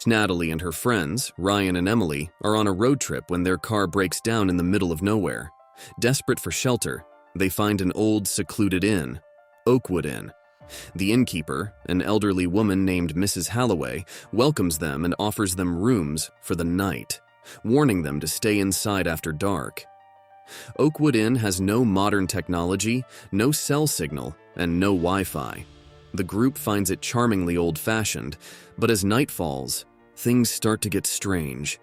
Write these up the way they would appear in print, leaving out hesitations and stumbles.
Natalie and her friends, Ryan and Emily, are on a road trip when their car breaks down in the middle of nowhere. Desperate for shelter, they find an old, secluded inn, Oakwood Inn. The innkeeper, an elderly woman named Mrs. Halloway, welcomes them and offers them rooms for the night, warning them to stay inside after dark. Oakwood Inn has no modern technology, no cell signal, and no Wi-Fi. The group finds it charmingly old-fashioned, but as night falls, things start to get strange.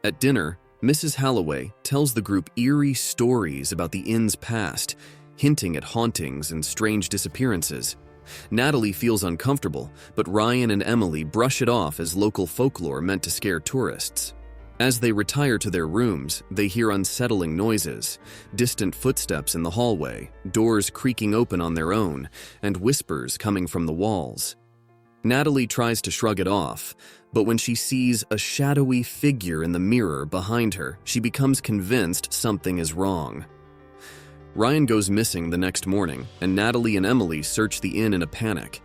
At dinner, Mrs. Halloway tells the group eerie stories about the inn's past, hinting at hauntings and strange disappearances. Natalie feels uncomfortable, but Ryan and Emily brush it off as local folklore meant to scare tourists. As they retire to their rooms, they hear unsettling noises, distant footsteps in the hallway, doors creaking open on their own, and whispers coming from the walls. Natalie tries to shrug it off, but when she sees a shadowy figure in the mirror behind her, she becomes convinced something is wrong. Ryan goes missing the next morning, and Natalie and Emily search the inn in a panic.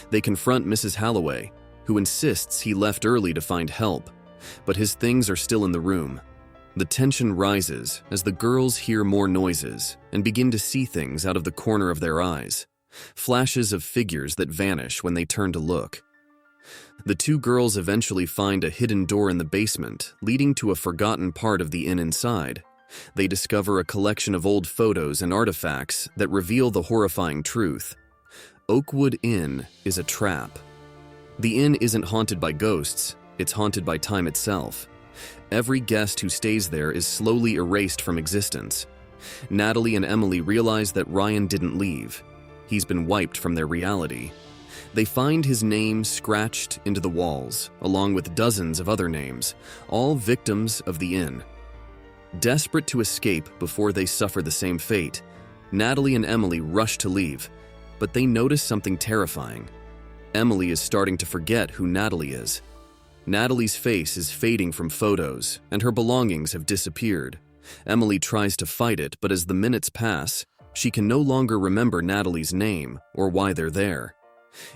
They confront Mrs. Halloway, who insists he left early to find help, but his things are still in the room. The tension rises as the girls hear more noises and begin to see things out of the corner of their eyes, flashes of figures that vanish when they turn to look. The two girls eventually find a hidden door in the basement, leading to a forgotten part of the inn inside. They discover a collection of old photos and artifacts that reveal the horrifying truth. Oakwood Inn is a trap. The inn isn't haunted by ghosts, it's haunted by time itself. Every guest who stays there is slowly erased from existence. Natalie and Emily realize that Ryan didn't leave. He's been wiped from their reality. They find his name scratched into the walls, along with dozens of other names, all victims of the inn. Desperate to escape before they suffer the same fate, Natalie and Emily rush to leave, but they notice something terrifying. Emily is starting to forget who Natalie is. Natalie's face is fading from photos, and her belongings have disappeared. Emily tries to fight it, but as the minutes pass, she can no longer remember Natalie's name or why they're there.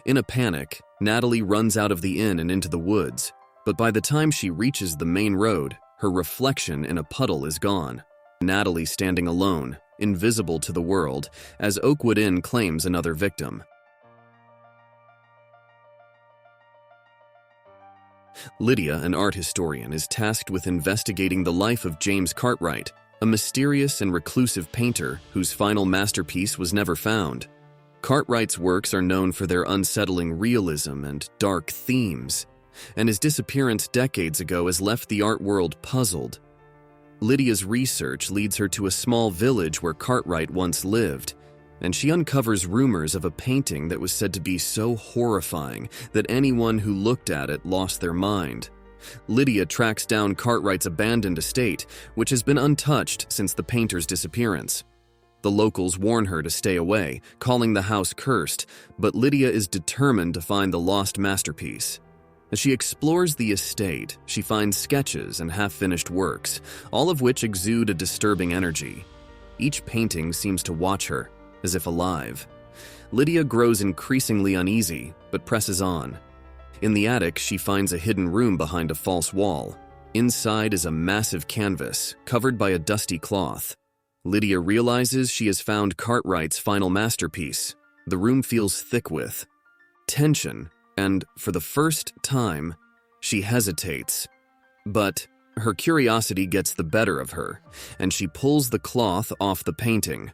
In a panic, Natalie runs out of the inn and into the woods, but by the time she reaches the main road, her reflection in a puddle is gone. Natalie standing alone, invisible to the world, as Oakwood Inn claims another victim. Lydia, an art historian, is tasked with investigating the life of James Cartwright, a mysterious and reclusive painter whose final masterpiece was never found. Cartwright's works are known for their unsettling realism and dark themes, and his disappearance decades ago has left the art world puzzled. Lydia's research leads her to a small village where Cartwright once lived, and she uncovers rumors of a painting that was said to be so horrifying that anyone who looked at it lost their mind. Lydia tracks down Cartwright's abandoned estate, which has been untouched since the painter's disappearance. The locals warn her to stay away, calling the house cursed, but Lydia is determined to find the lost masterpiece. As she explores the estate, she finds sketches and half-finished works, all of which exude a disturbing energy. Each painting seems to watch her, as if alive. Lydia grows increasingly uneasy, but presses on. In the attic, she finds a hidden room behind a false wall. Inside is a massive canvas, covered by a dusty cloth. Lydia realizes she has found Cartwright's final masterpiece. The room feels thick with tension, and for the first time, she hesitates. But her curiosity gets the better of her, and she pulls the cloth off the painting.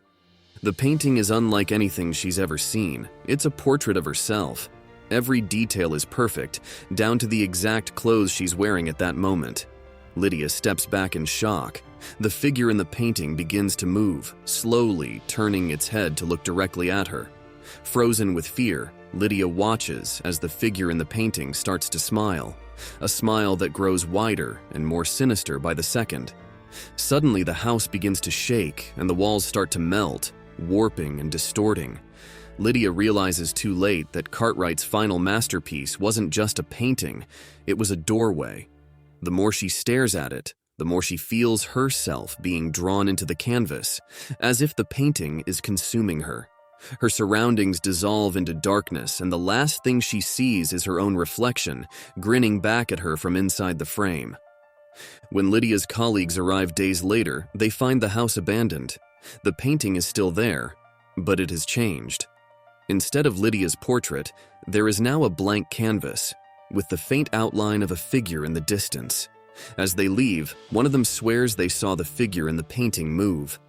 The painting is unlike anything she's ever seen. It's a portrait of herself. Every detail is perfect, down to the exact clothes she's wearing at that moment. Lydia steps back in shock. The figure in the painting begins to move, slowly turning its head to look directly at her. Frozen with fear, Lydia watches as the figure in the painting starts to smile, a smile that grows wider and more sinister by the second. Suddenly, the house begins to shake and the walls start to melt, warping and distorting. Lydia realizes too late that Cartwright's final masterpiece wasn't just a painting, it was a doorway. The more she stares at it, the more she feels herself being drawn into the canvas, as if the painting is consuming her. Her surroundings dissolve into darkness, and the last thing she sees is her own reflection, grinning back at her from inside the frame. When Lydia's colleagues arrive days later, they find the house abandoned. The painting is still there, but it has changed. Instead of Lydia's portrait, there is now a blank canvas, with the faint outline of a figure in the distance. As they leave, one of them swears they saw the figure in the painting move.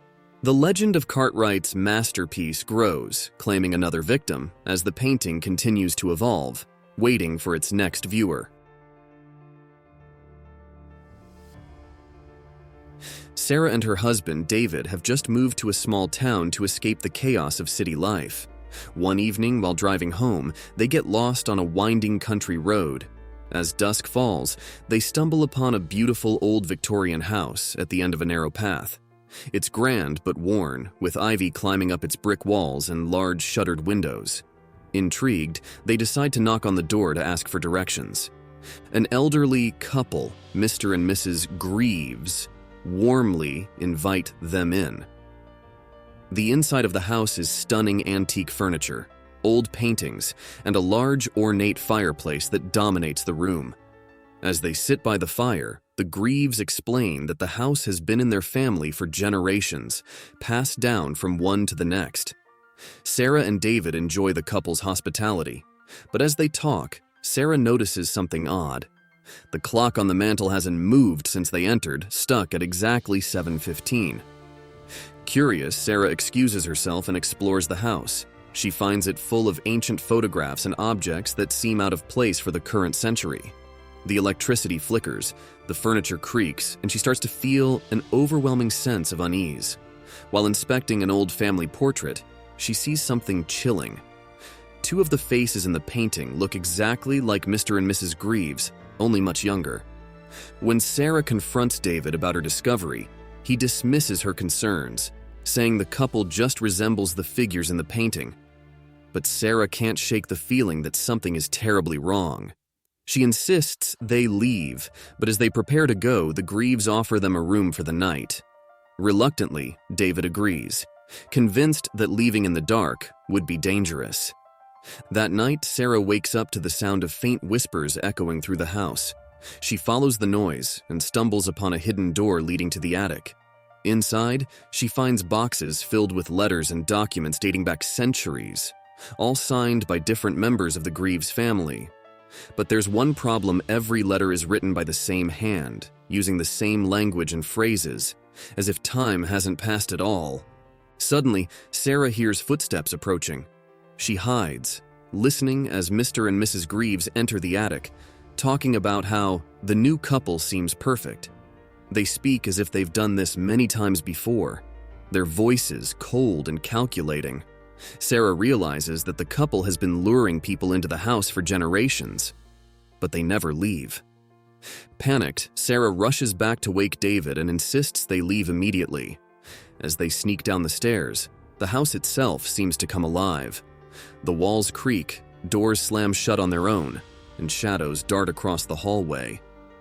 The legend of Cartwright's masterpiece grows, claiming another victim, as the painting continues to evolve, waiting for its next viewer. Sarah and her husband, David, have just moved to a small town to escape the chaos of city life. One evening, while driving home, they get lost on a winding country road. As dusk falls, they stumble upon a beautiful old Victorian house at the end of a narrow path. It's grand but worn, with ivy climbing up its brick walls and large shuttered windows. Intrigued, they decide to knock on the door to ask for directions. An elderly couple, Mr. and Mrs. Greaves, warmly invite them in. The inside of the house is stunning antique furniture, old paintings, and a large ornate fireplace that dominates the room. As they sit by the fire, the Greaves explain that the house has been in their family for generations, passed down from one to the next. Sarah and David enjoy the couple's hospitality, but as they talk, Sarah notices something odd. The clock on the mantel hasn't moved since they entered, stuck at exactly 7:15. Curious, Sarah excuses herself and explores the house. She finds it full of ancient photographs and objects that seem out of place for the current century. The electricity flickers, the furniture creaks, and she starts to feel an overwhelming sense of unease. While inspecting an old family portrait, she sees something chilling. Two of the faces in the painting look exactly like Mr. and Mrs. Greaves, only much younger. When Sarah confronts David about her discovery, he dismisses her concerns, saying the couple just resembles the figures in the painting. But Sarah can't shake the feeling that something is terribly wrong. She insists they leave, but as they prepare to go, the Greaves offer them a room for the night. Reluctantly, David agrees, convinced that leaving in the dark would be dangerous. That night, Sarah wakes up to the sound of faint whispers echoing through the house. She follows the noise and stumbles upon a hidden door leading to the attic. Inside, she finds boxes filled with letters and documents dating back centuries, all signed by different members of the Greaves family. But there's one problem: every letter is written by the same hand, using the same language and phrases, as if time hasn't passed at all. Suddenly, Sarah hears footsteps approaching. She hides, listening as Mr. and Mrs. Greaves enter the attic, talking about how the new couple seems perfect. They speak as if they've done this many times before, their voices cold and calculating. Sarah realizes that the couple has been luring people into the house for generations, but they never leave. Panicked, Sarah rushes back to wake David and insists they leave immediately. As they sneak down the stairs, the house itself seems to come alive. The walls creak, doors slam shut on their own, and shadows dart across the hallway.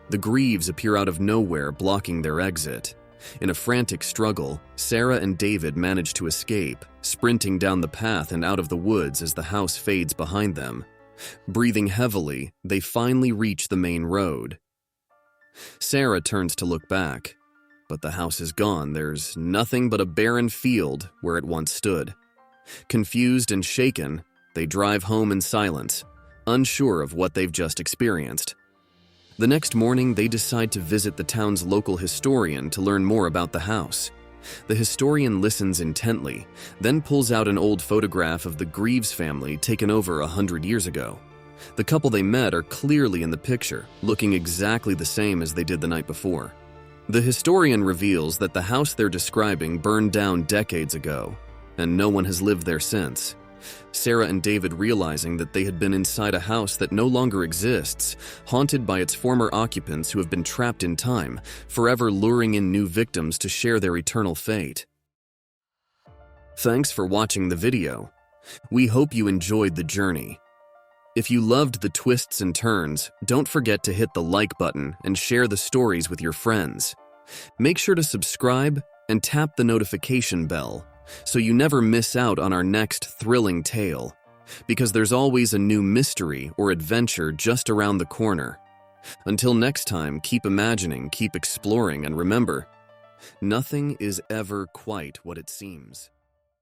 The Greaves appear out of nowhere, blocking their exit. In a frantic struggle, Sarah and David manage to escape, sprinting down the path and out of the woods as the house fades behind them. Breathing heavily, they finally reach the main road. Sarah turns to look back, but the house is gone. There's nothing but a barren field where it once stood. Confused and shaken, they drive home in silence, unsure of what they've just experienced. The next morning, they decide to visit the town's local historian to learn more about the house. The historian listens intently, then pulls out an old photograph of the Greaves family taken over 100 years ago. The couple they met are clearly in the picture, looking exactly the same as they did the night before. The historian reveals that the house they're describing burned down decades ago, and no one has lived there since. Sarah and David, realizing that they had been inside a house that no longer exists, haunted by its former occupants who have been trapped in time, forever luring in new victims to share their eternal fate. Thanks for watching the video. We hope you enjoyed the journey. If you loved the twists and turns, don't forget to hit the like button and share the stories with your friends. Make sure to subscribe and tap the notification bell so you never miss out on our next thrilling tale, because there's always a new mystery or adventure just around the corner. Until next time, keep imagining, keep exploring, and remember, nothing is ever quite what it seems.